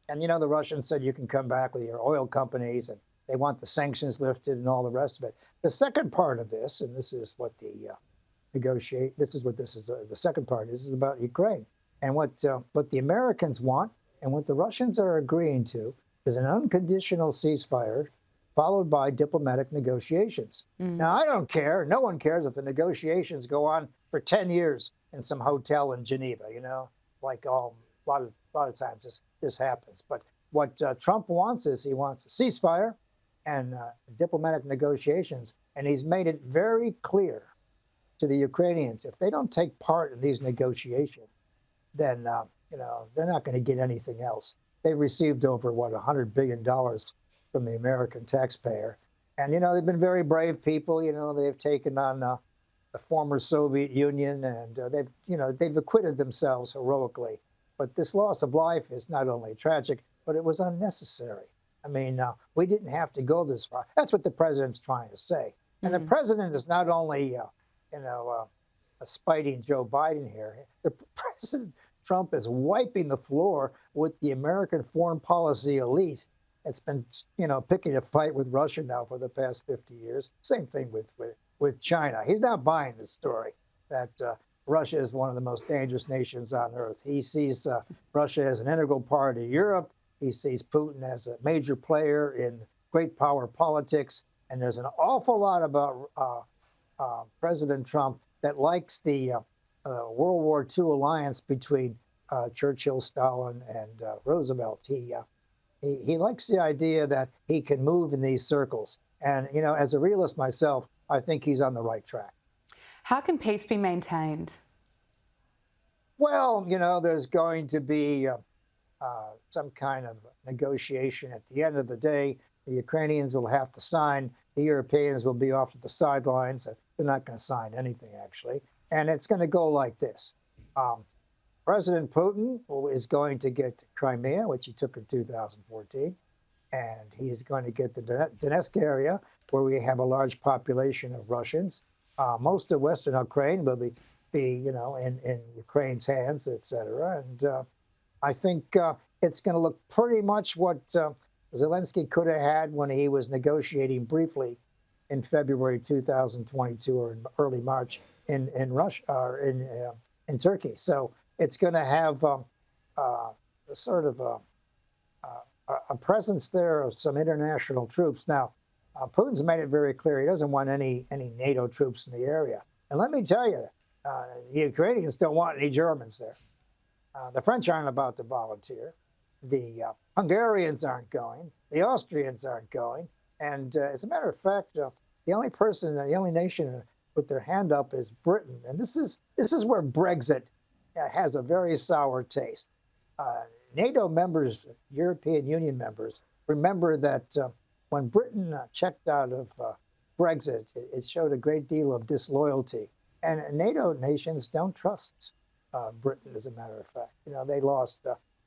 And, the Russians said you can come back with your oil companies, and they want the sanctions lifted and all the rest of it. The second part of this, and this is what the the second part is about Ukraine. And what the Americans want and what the Russians are agreeing to is an unconditional ceasefire followed by diplomatic negotiations. Now, I don't care. No one cares if the negotiations go on for 10 years in some hotel in Geneva, like a lot of times this happens. But what Trump wants is he wants a ceasefire and diplomatic negotiations. And he's made it very clear to the Ukrainians, if they don't take part in these negotiations, then they're not going to get anything else. They've received over, $100 billion from the American taxpayer. And, they've been very brave people. They've taken on the former Soviet Union, and they've acquitted themselves heroically. But this loss of life is not only tragic, but it was unnecessary. I mean, we didn't have to go this far. That's what the president's trying to say. And the president is not only, spiting Joe Biden here. The President Trump is wiping the floor with the American foreign policy elite. It's been, picking a fight with Russia now for the past 50 years. Same thing with China. He's not buying the story that Russia is one of the most dangerous nations on earth. He sees Russia as an integral part of Europe. He sees Putin as a major player in great power politics. And there's an awful lot about President Trump that likes the World War II alliance between Churchill, Stalin, and Roosevelt. He likes the idea that he can move in these circles. And, as a realist myself, I think he's on the right track. How can peace be maintained? Well, there's going to be some kind of negotiation at the end of the day. The Ukrainians will have to sign. The Europeans will be off to the sidelines. They're not going to sign anything, actually. And it's going to go like this. President Putin is going to get Crimea, which he took in 2014. And he is going to get the Donetsk area, where we have a large population of Russians. Most of Western Ukraine will be in Ukraine's hands, et cetera. And I think it's going to look pretty much what Zelensky could have had when he was negotiating briefly in February 2022 or in early March in Russia or in Turkey. So it's going to have sort of a presence there of some international troops. Now, Putin's made it very clear he doesn't want any NATO troops in the area. And let me tell you, the Ukrainians don't want any Germans there. The French aren't about to volunteer. The Hungarians aren't going. The Austrians aren't going. And as a matter of fact, the only nation with their hand up is Britain. And this is where Brexit has a very sour taste. NATO members, European Union members, remember that when Britain checked out of Brexit, it showed a great deal of disloyalty. And NATO nations don't trust Britain, as a matter of fact. They lost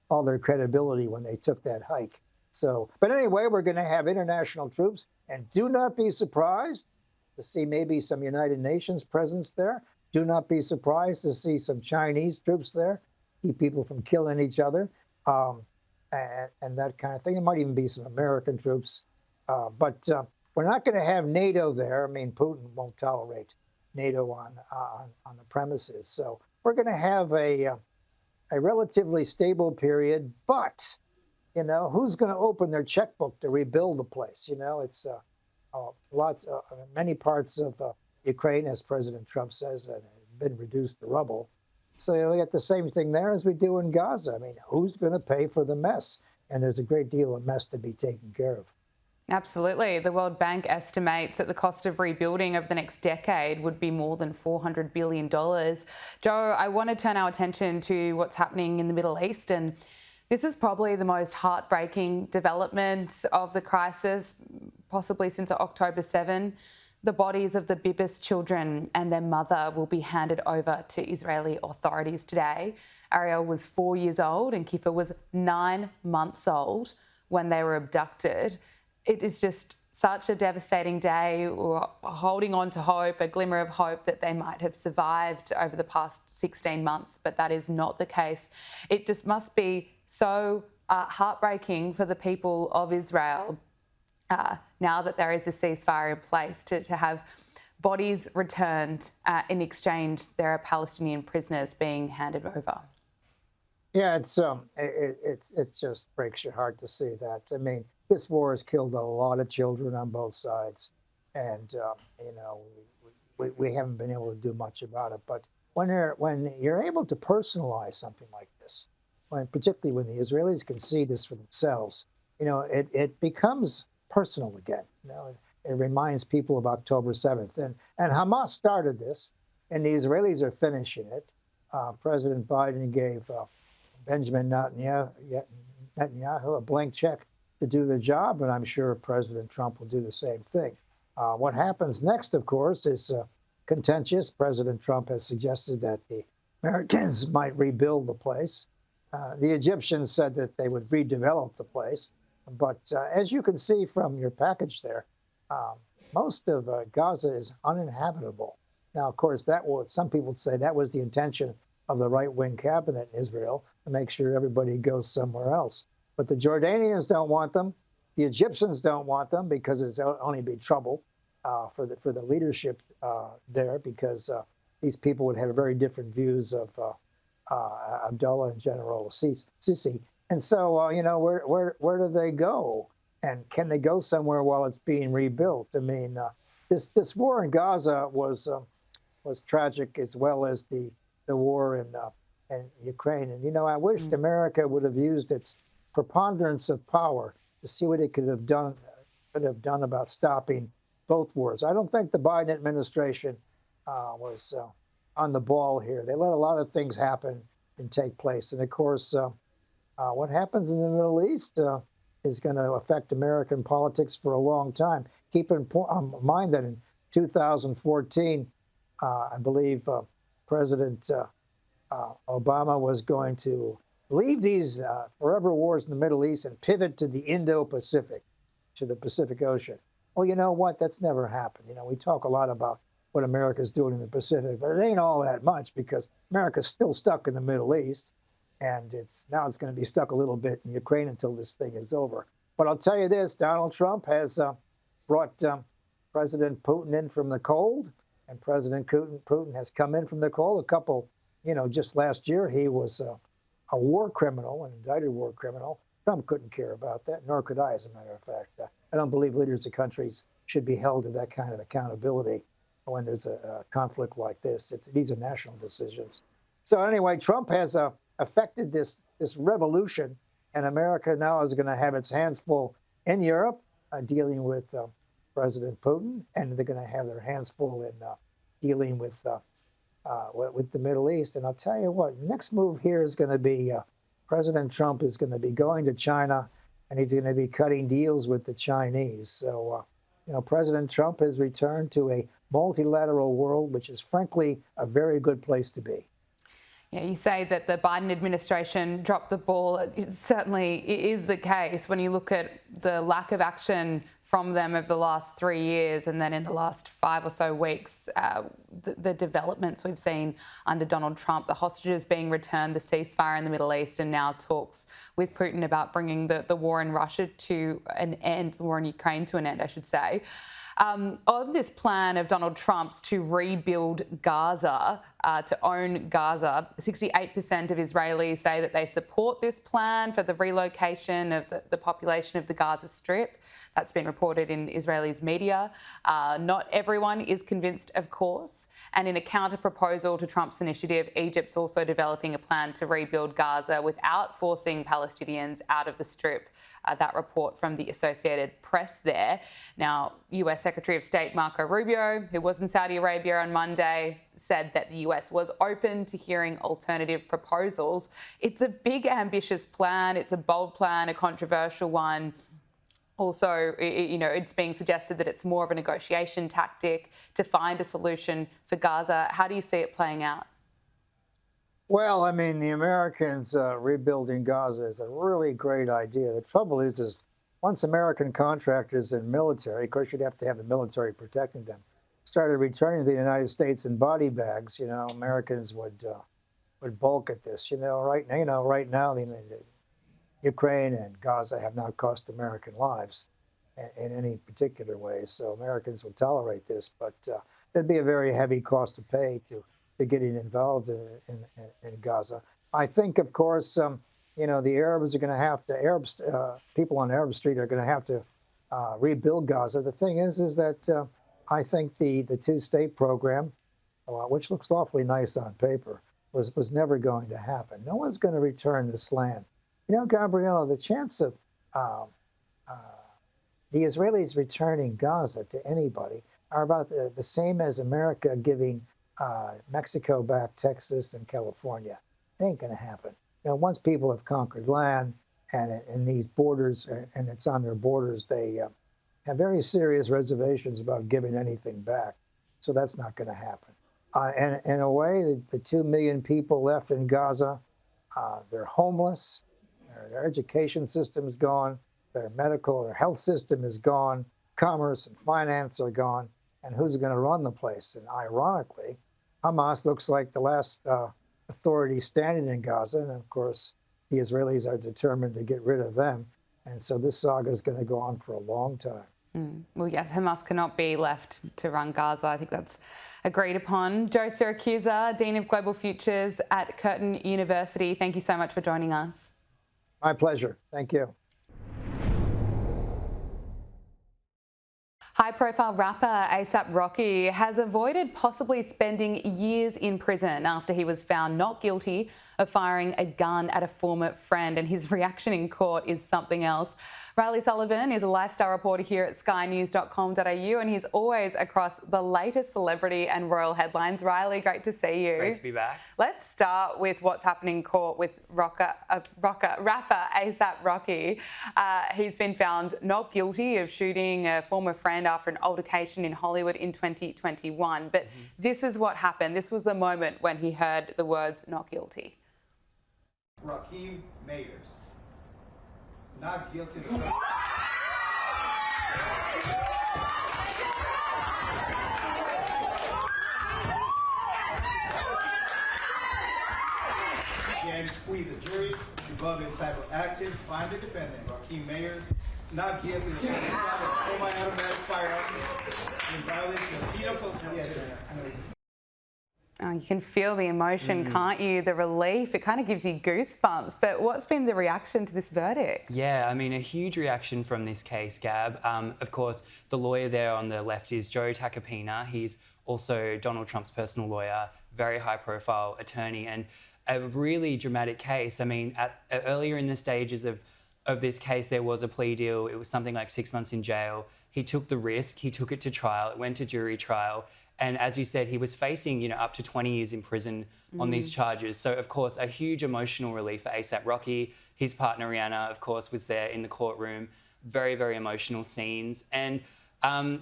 all their credibility when they took that hike. So, but anyway, we're going to have international troops, and do not be surprised to see maybe some United Nations presence there. Do not be surprised to see some Chinese troops there, keep people from killing each other, and that kind of thing. There might even be some American troops, but we're not going to have NATO there. I mean, Putin won't tolerate NATO on the premises. So we're going to have a relatively stable period, but who's going to open their checkbook to rebuild the place? It's many parts of Ukraine, as President Trump says, have been reduced to rubble. So we get the same thing there as we do in Gaza. I mean, who's going to pay for the mess? And there's a great deal of mess to be taken care of. Absolutely. The World Bank estimates that the cost of rebuilding over the next decade would be more than $400 billion. Joe, I want to turn our attention to what's happening in the Middle East. And this is probably the most heartbreaking development of the crisis, possibly since October 7. The bodies of the Bibas children and their mother will be handed over to Israeli authorities today. Ariel was 4 years old and Kiffer was 9 months old when they were abducted. It is just such a devastating day. We're holding on to hope, a glimmer of hope that they might have survived over the past 16 months, but that is not the case. It just must be so heartbreaking for the people of Israel now that there is a ceasefire in place to have bodies returned. In exchange, there are Palestinian prisoners being handed over. Yeah, it just breaks your heart to see that. I mean, this war has killed a lot of children on both sides, and we haven't been able to do much about it. But when you're able to personalize something like this, particularly when the Israelis can see this for themselves, it becomes personal again. It reminds people of October 7th, and Hamas started this, and the Israelis are finishing it. President Biden gave Benjamin Netanyahu a blank check to do the job, and I'm sure President Trump will do the same thing. What happens next, of course, is contentious. President Trump has suggested that the Americans might rebuild the place. The Egyptians said that they would redevelop the place. But as you can see from your package there, most of Gaza is uninhabitable. Now, of course, some people would say that was the intention of the right-wing cabinet in Israel, to make sure everybody goes somewhere else. But the Jordanians don't want them. The Egyptians don't want them because it's only be trouble for the leadership there, because these people would have very different views of Abdullah and General Sisi. And so, where do they go? And can they go somewhere while it's being rebuilt? I mean, this war in Gaza was tragic, as well as the war in Ukraine. And, I wished America would have used its preponderance of power to see what it could have done about stopping wars. I don't think the Biden administration was on the ball here. They let a lot of things happen and take place. And of course, what happens in the Middle East is going to affect American politics for a long time. Keep in mind that in 2014, I believe President Obama was going to leave these forever wars in the Middle East and pivot to the Indo-Pacific, to the Pacific Ocean. Well, you know what? That's never happened. We talk a lot about what America's doing in the Pacific, but it ain't all that much because America's still stuck in the Middle East, and now it's going to be stuck a little bit in Ukraine until this thing is over. But I'll tell you this, Donald Trump has brought President Putin in from the cold, and President Putin has come in from the cold. Just last year, he was a war criminal, an indicted war criminal. Trump couldn't care about that, nor could I, as a matter of fact. I don't believe leaders of countries should be held to that kind of accountability when there's a conflict like this. These are national decisions. So anyway, Trump has affected this revolution, and America now is going to have its hands full in Europe dealing with President Putin, and they're going to have their hands full in dealing with the Middle East. And I'll tell you what, next move here is going to be President Trump is going to be going to China, and he's going to be cutting deals with the Chinese. So, President Trump has returned to a multilateral world, which is frankly a very good place to be. Yeah, you say that the Biden administration dropped the ball. It certainly is the case when you look at the lack of action from them over the last 3 years, and then in the last 5 or so weeks, the developments we've seen under Donald Trump, the hostages being returned, the ceasefire in the Middle East, and now talks with Putin about bringing the war in Russia to an end, the war in Ukraine to an end, I should say. On this plan of Donald Trump's to rebuild Gaza, to own Gaza, 68% of Israelis say that they support this plan for the relocation of the population of the Gaza Strip. That's been reported in Israelis' media. Not everyone is convinced, of course. And in a counter-proposal to Trump's initiative, Egypt's also developing a plan to rebuild Gaza without forcing Palestinians out of the Strip. That report from the Associated Press there. Now, US Secretary of State Marco Rubio, who was in Saudi Arabia on Monday, said that the US was open to hearing alternative proposals. It's a big, ambitious plan. It's a bold plan, a controversial one. Also, it's being suggested that it's more of a negotiation tactic to find a solution for Gaza. How do you see it playing out? Well, I mean, the Americans rebuilding Gaza is a really great idea. The trouble is once American contractors and military, of course, you'd have to have the military protecting them, started returning to the United States in body bags, Americans would balk at this. Right now, the Ukraine and Gaza have not cost American lives in any particular way. So Americans would tolerate this, but there'd be a very heavy cost to pay to getting involved in Gaza. I think, of course, the Arabs are going to have to, people on Arab Street are going to have to rebuild Gaza. The thing is that I think the two-state program, which looks awfully nice on paper, was never going to happen. No one's going to return this land. Gabriella, the chance of the Israelis returning Gaza to anybody are about the same as America giving Mexico back Texas and California. It ain't going to happen. Once people have conquered land and these borders, and it's on their borders, they have very serious reservations about giving anything back. So that's not going to happen. And in a way, the 2 million people left in Gaza, they're homeless. Their education system is gone. Their health system is gone. Commerce and finance are gone. And who's going to run the place? And ironically, Hamas looks like the last authority standing in Gaza. And of course, the Israelis are determined to get rid of them. And so this saga is going to go on for a long time. Well, yes, Hamas cannot be left to run Gaza. I think that's agreed upon. Joe Siracusa, Dean of Global Futures at Curtin University, thank you so much for joining us. My pleasure. Thank you. High-profile rapper A$AP Rocky has avoided possibly spending years in prison after he was found not guilty of firing a gun at a former friend, and his reaction in court is something else. Riley Sullivan is a lifestyle reporter here at skynews.com.au, and he's always across the latest celebrity and royal headlines. Riley, great to see you. Great to be back. Let's start with what's happening in court with rapper A$AP Rocky. He's been found not guilty of shooting a former friend after an altercation in Hollywood in 2021. But this is what happened. This was the moment when he heard the words "not guilty." Raheem Mayers, not guilty of and we, the jury, above any type of action, find the defendant, Raheem Mayers, not guilty of semi-automatic firearm in violation of penal code. Yes, sir. Oh, you can feel the emotion, can't you? The relief. It kind of gives you goosebumps. But what's been the reaction to this verdict? Yeah, I mean, a huge reaction from this case, Gab. Of course, the lawyer there on the left is Joe Tacopina. He's also Donald Trump's personal lawyer, very high-profile attorney, and a really dramatic case. I mean, earlier in the stages of this case, there was a plea deal. It was something like 6 months in jail. He took the risk. He took it to trial. It went to jury trial. And as you said, he was facing, up to 20 years in prison on these charges. So, of course, a huge emotional relief for A$AP Rocky. His partner, Rihanna, of course, was there in the courtroom. Very, very emotional scenes. And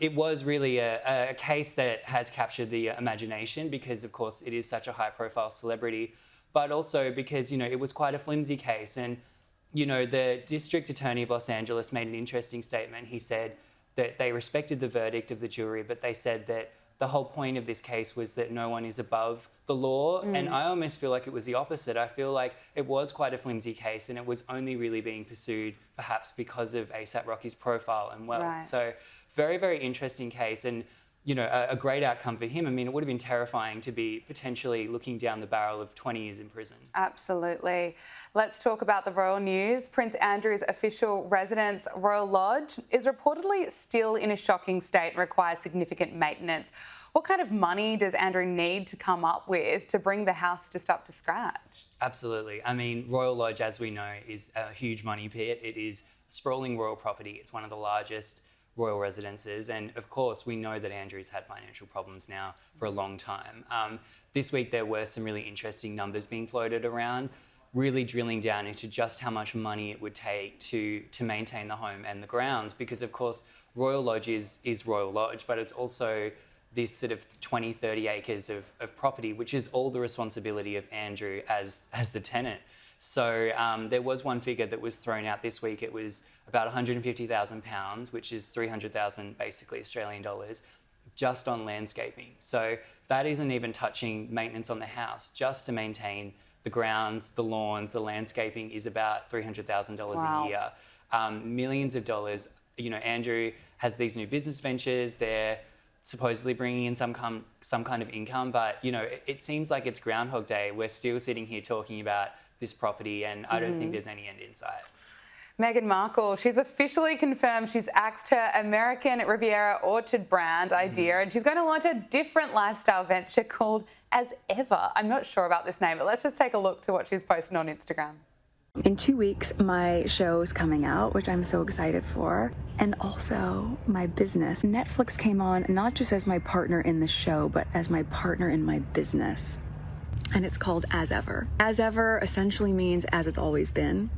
it was really a case that has captured the imagination because, of course, it is such a high-profile celebrity, but also because, it was quite a flimsy case. And, the District Attorney of Los Angeles made an interesting statement. He said that they respected the verdict of the jury, but they said that the whole point of this case was that no one is above the law. And I almost feel like it was the opposite. I feel like it was quite a flimsy case and it was only really being pursued perhaps because of A$AP Rocky's profile and wealth. Right. So very, very interesting case and, a great outcome for him. I mean, it would have been terrifying to be potentially looking down the barrel of 20 years in prison. Absolutely. Let's talk about the royal news. Prince Andrew's official residence, Royal Lodge, is reportedly still in a shocking state and requires significant maintenance. What kind of money does Andrew need to come up with to bring the house just up to scratch? Absolutely. I mean, Royal Lodge, as we know, is a huge money pit. It is a sprawling royal property. It's one of the largest royal residences. And of course, we know that Andrew's had financial problems now for a long time. This week, there were some really interesting numbers being floated around, really drilling down into just how much money it would take to maintain the home and the grounds. Because of course, Royal Lodge is Royal Lodge, but it's also this sort of 20, 30 acres of property, which is all the responsibility of Andrew as the tenant. So there was one figure that was thrown out this week. It was about £150,000, which is 300,000 basically Australian dollars, just on landscaping. So that isn't even touching maintenance on the house. Just to maintain the grounds, the lawns, the landscaping is about $300,000 a year. Millions of dollars. Andrew has these new business ventures. They're supposedly bringing in some kind of income, but it seems like it's Groundhog Day. We're still sitting here talking about this property, and I don't think there's any end in sight. Meghan Markle, she's officially confirmed she's axed her American Riviera Orchard brand idea, and she's going to launch a different lifestyle venture called As Ever. I'm not sure about this name, but let's just take a look to what she's posted on Instagram. In 2 weeks, my show is coming out, which I'm so excited for, and also my business. Netflix came on not just as my partner in the show, but as my partner in my business. And it's called As Ever. As Ever essentially means as it's always been.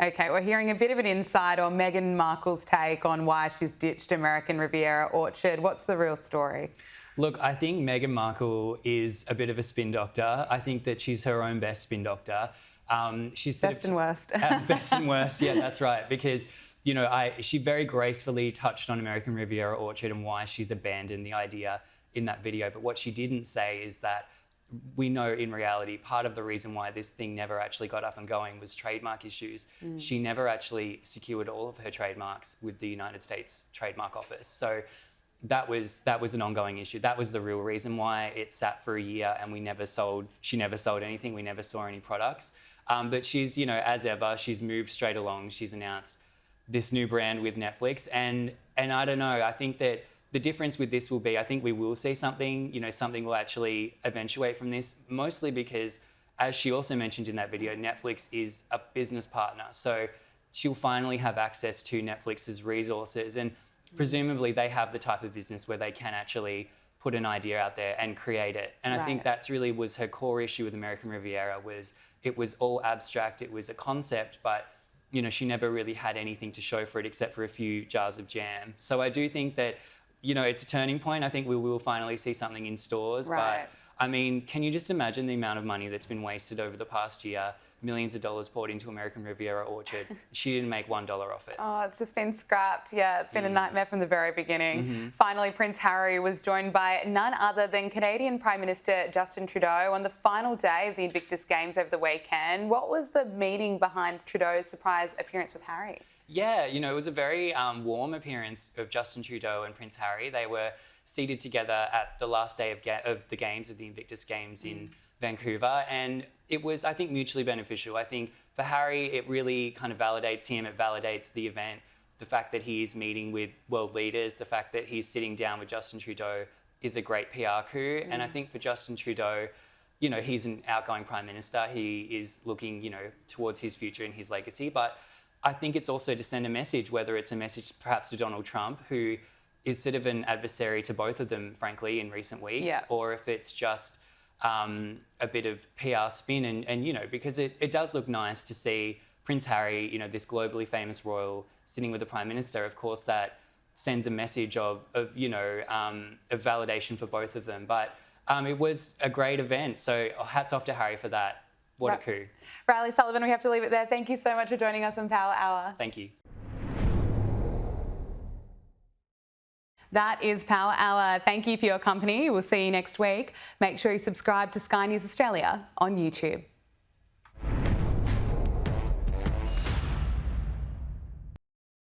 Okay, we're hearing a bit of an insight on Meghan Markle's take on why she's ditched American Riviera Orchard. What's the real story? Look, I think Meghan Markle is a bit of a spin doctor. I think that she's her own best spin doctor. She's best and worst. Best and worst, yeah, that's right. Because, she very gracefully touched on American Riviera Orchard and why she's abandoned the idea in that video. But what she didn't say is that we know in reality, part of the reason why this thing never actually got up and going was trademark issues. She never actually secured all of her trademarks with the United States Trademark Office. So that was an ongoing issue. That was the real reason why it sat for a year and she never sold anything. We never saw any products. But she's, as ever, she's moved straight along. She's announced this new brand with Netflix. And I don't know, I think that the difference with this will be, I think we will see something, something will actually eventuate from this, mostly because, as she also mentioned in that video, Netflix is a business partner. So she'll finally have access to Netflix's resources, and presumably they have the type of business where they can actually put an idea out there and create it. And I think that's really was her core issue with American Riviera, was it was all abstract, it was a concept, but she never really had anything to show for it except for a few jars of jam. So I do think that, it's a turning point. I think we will finally see something in stores. Right. But I mean, can you just imagine the amount of money that's been wasted over the past year? Millions of dollars poured into American Riviera Orchard. She didn't make $1 off it. Oh, it's just been scrapped. Yeah, it's been a nightmare from the very beginning. Finally, Prince Harry was joined by none other than Canadian Prime Minister Justin Trudeau on the final day of the Invictus Games over the weekend. What was the meaning behind Trudeau's surprise appearance with Harry? Yeah, it was a very warm appearance of Justin Trudeau and Prince Harry. They were seated together at the last day of the Games, of the Invictus Games in Vancouver, and it was, I think, mutually beneficial. I think for Harry, it really kind of validates him, it validates the event, the fact that he's meeting with world leaders, the fact that he's sitting down with Justin Trudeau is a great PR coup. And I think for Justin Trudeau, he's an outgoing Prime Minister. He is looking, towards his future and his legacy. But I think it's also to send a message, whether it's a message perhaps to Donald Trump, who is sort of an adversary to both of them, frankly, in recent weeks, or if it's just a bit of PR spin, and because it does look nice to see Prince Harry, this globally famous royal, sitting with the Prime Minister. Of course, that sends a message of validation for both of them. But it was a great event, so hats off to Harry for that. What a coup. Riley Sullivan, we have to leave it there. Thank you so much for joining us on Power Hour. Thank you. That is Power Hour. Thank you for your company. We'll see you next week. Make sure you subscribe to Sky News Australia on YouTube.